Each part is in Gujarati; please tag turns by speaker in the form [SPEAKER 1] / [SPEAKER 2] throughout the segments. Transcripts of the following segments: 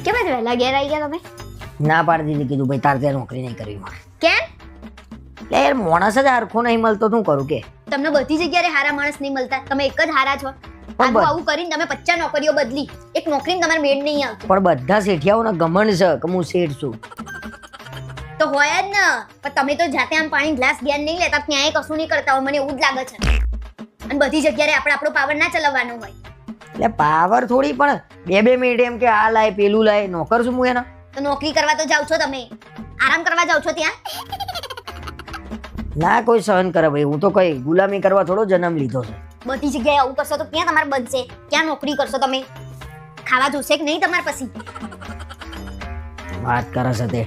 [SPEAKER 1] કેમ જ વહેલા ઘેર આવી ગયા તમે?
[SPEAKER 2] ના પાડી દીધી, કીધું ભાઈ તારે ત્યાં નોકરી નહીં કરવી મારે.
[SPEAKER 1] કેમ?
[SPEAKER 2] એટલે યાર માણસ જ હરખો નહીં મળતો, શું કરું કે?
[SPEAKER 1] તમને બધી જગ્યાએ હારા માણસ નહીં મળતા, તમે એક જ હારા છો. આવું આવું કરીને તમે 50 નોકરીઓ બદલી, એક નોકરી તમારે મેળ નહીં આવતું.
[SPEAKER 2] પણ બધા શેઠિયાઓને ગમણ છે કે હું શેઠ છું.
[SPEAKER 1] તો હોય જ ને, પણ તમે તો જાતે આમ પાણી ગ્લાસ ધ્યાન નહીં લેતા, ક્યાંય કશું નહીં કરતા હોય, મને એવું જ લાગે છે. અને બધી જગ્યાએ આપણે આપણો પાવર ના ચલાવવાનો હોય.
[SPEAKER 2] એટલે પાવર થોડી, પણ 2 મિનિટ એમ કે આ લાય પેલું લાય, નોકર છું હું એના?
[SPEAKER 1] તો નોકરી કરવા તો જાવ છો તમે, આરામ કરવા જાવ છો ત્યાં?
[SPEAKER 2] ના કોઈ સહન કરે ભાઈ, હું તો કઈ ગુલામી કરવા થોડો જન્મ લીધો છે.
[SPEAKER 1] બધી જગ્યાએ આવું કરશો તો ક્યાં તમારે બનશે? ક્યાં નોકરી કરશો તમે? ખાવા જોશે કે નહીં તમારે પછી?
[SPEAKER 2] વાત કરે છે તે,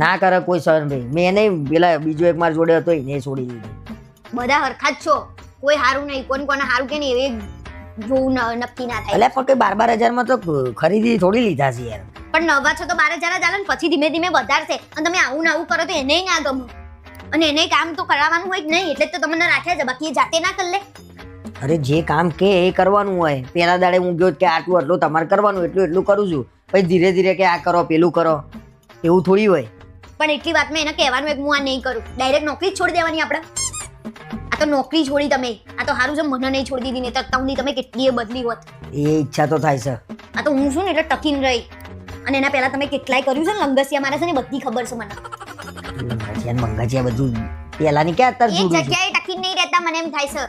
[SPEAKER 2] ના કરે કોઈ સહન ભાઈ. મેં નહીં, પેલા બીજો એક માર જોડે હતો એને છોડી દીધી.
[SPEAKER 1] બધા હરખા જ છો, કોઈ હારું નહીં, કોને હારું કે નહીં એ જોવું નક્કી ના થાય.
[SPEAKER 2] એટલે પણ કઈ 12,000 માં તો ખરીદી થોડી લીધા છે યાર.
[SPEAKER 1] પણ નવા છો તો 12,000 ચાલે ને, પછી ધીમે ધીમે વધારશે. અને તમે આવું ને આવું કરો તો એને ના ગમે, અને એને કામ તો કરાવવાનું હોય જ નહીં, એટલે તો તમને રાખ્યા છે, બાકી એ જાતે ના કરી લે.
[SPEAKER 2] અરે જે કામ કે એ કરવાનું હોય. પેલા દાડે હું ગયો કે આટલું તમારે કરવાનું, એટલું કરું છું, પછી ધીરે ધીરે કે આ કરો પેલું કરો, એવું થોડી હોય.
[SPEAKER 1] પણ એટલી વાતમાં એને કહેવાનું એક હું આ નહીં કરું, ડાયરેક્ટ નોકરી જ છોડી દેવાની આપણે. આ તો નોકરી છોડી તમે, આ તો સારું છે મને નહીં છોડી દીધી, નહીં તો તમને તમે કેટલી બદલી હોત.
[SPEAKER 2] એ ઈચ્છા તો થાય છે.
[SPEAKER 1] આ તો હું છું ને એટલે ટકીને રહી. અને એના પહેલા તમે કેટલાય કર્યું છે ને, લંગસિયા મારે છે ને બધી ખબર છે મને.
[SPEAKER 2] મંગાચિયા બધું પેલાની ક્યાં અત્યારે
[SPEAKER 1] એક
[SPEAKER 2] જોડું છું.
[SPEAKER 1] જગ્યાએ ટકીને નહીં રહેતા, મને એમ થાય છે.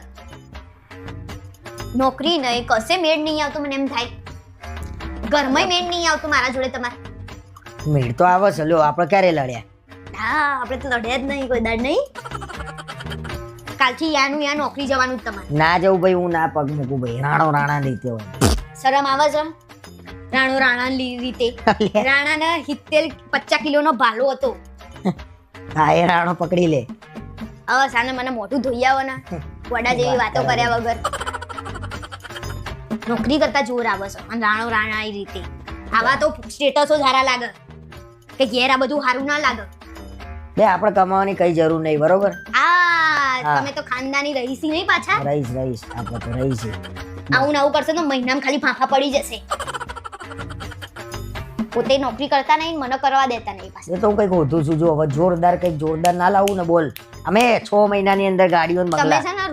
[SPEAKER 1] નોકરી નહીં, કશે મેળ નહીં આવતું, મને એમ થાય. ઘરમાં મેળ નહીં આવતું મારા જોડે તમારે.
[SPEAKER 2] મેળ તો આવે છે, લ્યો આપણે ક્યારે લડ્યા?
[SPEAKER 1] હા, આપણે તો લડ્યા જ નહીં કોઈ દાડ નહીં. કાલથી યા નોકરી જવાનું જ તમારે.
[SPEAKER 2] ના જવું ભાઈ, હું ના પગ મૂકું ભાઈ. રાણા રીતે હોય.
[SPEAKER 1] શરમ આવે છે? રાણા રીતે રાણાના 70-50 કિલોનો ભાલો હતો.
[SPEAKER 2] હા, એ રાણો પકડી લે.
[SPEAKER 1] હવે સાને મને મોટું ધોઈ આવો ને, વડા જેવી વાતો કર્યા વગર. નોકરી કરતા જોર આવે છે, અને રાણા એ રીતે આવા તો સ્ટેટસો સારા લાગે કે ઘેર આ બધું સારું ના લાગે.
[SPEAKER 2] બે આપણે કમાવાની કઈ જરૂર નહીં, બરોબર?
[SPEAKER 1] તમે તો ખાનદાની રહીસી નહીં પાછા.
[SPEAKER 2] રહીશ આપણે તો રહીશી.
[SPEAKER 1] આવું આવું કરશે તો મહિનામાં ખાલી ફાંફા પડી જશે. પોતે નોકરી કરતા નહીં, મને કરવા દેતા નહીં પાછા.
[SPEAKER 2] એ તો હું કઈક હોતું છું, જો હવે જોરદાર ના લાવું ને બોલ. અમે 6 મહિનાની અંદર ગાડીઓ
[SPEAKER 1] તમે
[SPEAKER 2] બંગલા.
[SPEAKER 1] છે ને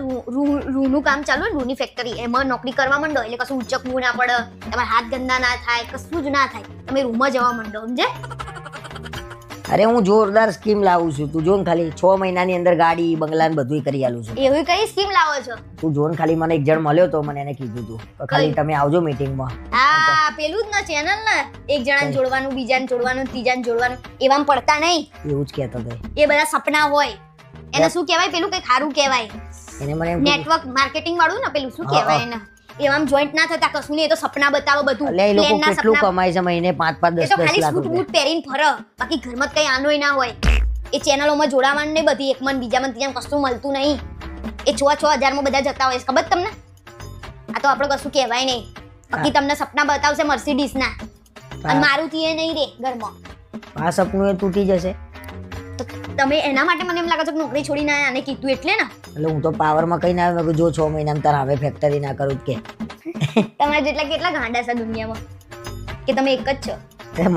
[SPEAKER 1] રૂનું કામ ચાલુ ને, રૂની ફેક્ટરી, એમાં નોકરી કરવા માંડો એટલે કશું ઉચકવું ના પડે, તમારા હાથ ગંદા ના થાય, કશું જ ના થાય, તમે રૂમમાં જવા માંડો, સમજે?
[SPEAKER 2] અરે હું જોરદાર સ્કીમ લાવું છું, તું જોન ખાલી 6 મહિનાની અંદર ગાડી બંગલા ને બધું કરી આલું છું.
[SPEAKER 1] એવી કઈ સ્કીમ લાવો છો?
[SPEAKER 2] તું જોન ખાલી, મને એક જણ મળ્યો તો મને એને કીધું તું કે ખાલી તમે આવજો મીટિંગમાં.
[SPEAKER 1] હા, પેલું જ ને ચેનલ ને, એક જણાને જોડવાનું, બીજાને જોડવાનું, ત્રીજાને જોડવાનું, એવામાં પડતા નહીં.
[SPEAKER 2] એવું જ કહેતો હતો
[SPEAKER 1] એ બધા સપના હોય. એને શું કહેવાય? પેલું કઈ ખારું કહેવાય,
[SPEAKER 2] એને મને એમ
[SPEAKER 1] નેટવર્ક માર્કેટિંગ વાળું ને, પેલું શું કહેવાય એને? એવામાં જોઈન્ટ ના થતા કશું નહીં, એ તો સપના બતાવો બધું.
[SPEAKER 2] એટલે એ લોકો કેટલું કમાય છે મહિને? 5-5
[SPEAKER 1] એ તો
[SPEAKER 2] 10-10
[SPEAKER 1] ખાલી
[SPEAKER 2] લાખ
[SPEAKER 1] સૂટ
[SPEAKER 2] રૂપિયા.
[SPEAKER 1] બૂટ પહેરીને ફરે, બાકી ઘરમાં કઈ આનોય ના હોય. એ ચેનલોમાં જોડાવાનું નહીં, બધી એકમાં બીજામાં ત્રીજામાં કશું મળતું નહીં. એ 6,000 માં બધા જતા હોય, ખબર તમને? આ તો આપણે કશું કહેવાય નહીં. બાકી તમને સપના બતાવશે મર્સિડીઝ ના, અને મારુતિ એ નહીં રે ઘરમાં.
[SPEAKER 2] આ સપનું એ તૂટી જશે.
[SPEAKER 1] તો તમે એના માટે મને એમ લાગે છે કે નોકરી છોડીને આને કીધું એટલે ને.
[SPEAKER 2] એટલે હું તો પાવરમાં કઈ ના આવે, જો 6 મહિનામાં તાર હવે ફેક્ટરી ના કરું કે.
[SPEAKER 1] તમારા જેટલા કેટલા ગાંડા છે દુનિયામાં કે તમે એક જ છો?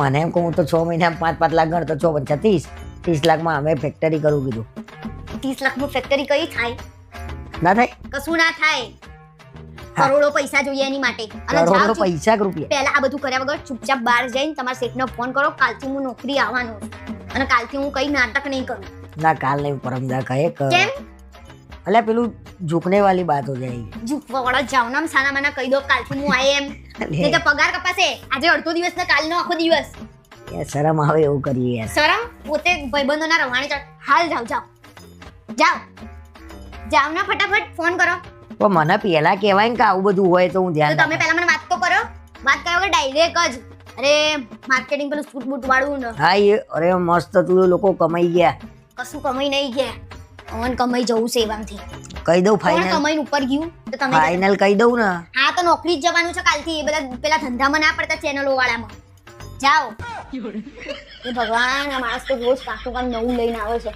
[SPEAKER 2] મને એમ કહું, હું તો 6 મહિનામાં 5-5 લાખ ગણતો, 6 30 લાખમાં અમે ફેક્ટરી કરું કીધું.
[SPEAKER 1] 30 લાખનું ફેક્ટરી કઈ થાય?
[SPEAKER 2] ના થાય,
[SPEAKER 1] કશું ના થાય. કરોડો પૈસા જોઈએ એની માટે. અને
[SPEAKER 2] કરોડો
[SPEAKER 1] જાઓ
[SPEAKER 2] પૈસા કે રૂપિયા.
[SPEAKER 1] પહેલા આ બધું કર્યા વગર ચૂપચાપ બહાર જઈને તમારા શેઠને ફોન કરો, કાલથી હું નોકરી આવવાનું છું, અને કાલથી હું કઈ નાટક નહીં કરું.
[SPEAKER 2] ના, કાલ નહીં, પરમદા કહે કે
[SPEAKER 1] કેમ?
[SPEAKER 2] અલ્યા પેલું ઝૂકને વાલી બાત હો જાયગી.
[SPEAKER 1] જુકવાળા જાવ નામ સાના માના કહી દો કાલથી હું આઈ એમ. નહીં તો પગાર કપાશે, આજે અડધો દિવસ ને કાલનો આખો દિવસ.
[SPEAKER 2] એ શરમ આવે એવું કરીએ યાર.
[SPEAKER 1] શરમ? પોતે ભાઈબંધોના રવાણે ચડ. હાલ જાવ ને ફટાફટ ફોન કરો.
[SPEAKER 2] તો મને પેલા કહેવાય ને કે આવું બધું હોય તો હું
[SPEAKER 1] તો
[SPEAKER 2] ધ્યાન
[SPEAKER 1] તમે પહેલા મને વાત તો કરો. વાત કર્યા વગર ડાયરેક્ટ જ અરે માર્કેટિંગ પેલું સૂટ બૂટ વાળું ને.
[SPEAKER 2] હા, એ અરે મસ્ત તું લોકો કમાઈ ગયા.
[SPEAKER 1] કશું કમાઈ નહીં ગયા, અમન કમાઈ જવું છે એવામથી.
[SPEAKER 2] કહી દઉં
[SPEAKER 1] કોણ
[SPEAKER 2] ફાઇનલ?
[SPEAKER 1] કમાઈને ઉપર ગયું તો તમે
[SPEAKER 2] ફાઇનલ કહી દઉં ને.
[SPEAKER 1] હા, તો નોકરી જ જવાનું છે કાલથી. એ બધા પેલા ધંધામાં ના પડતા ચેનલો વાળામાં જાઓ. એ ભગવાન, આ માણસ તો રોજ કાંકું કામ નવું લઈને આવે છે.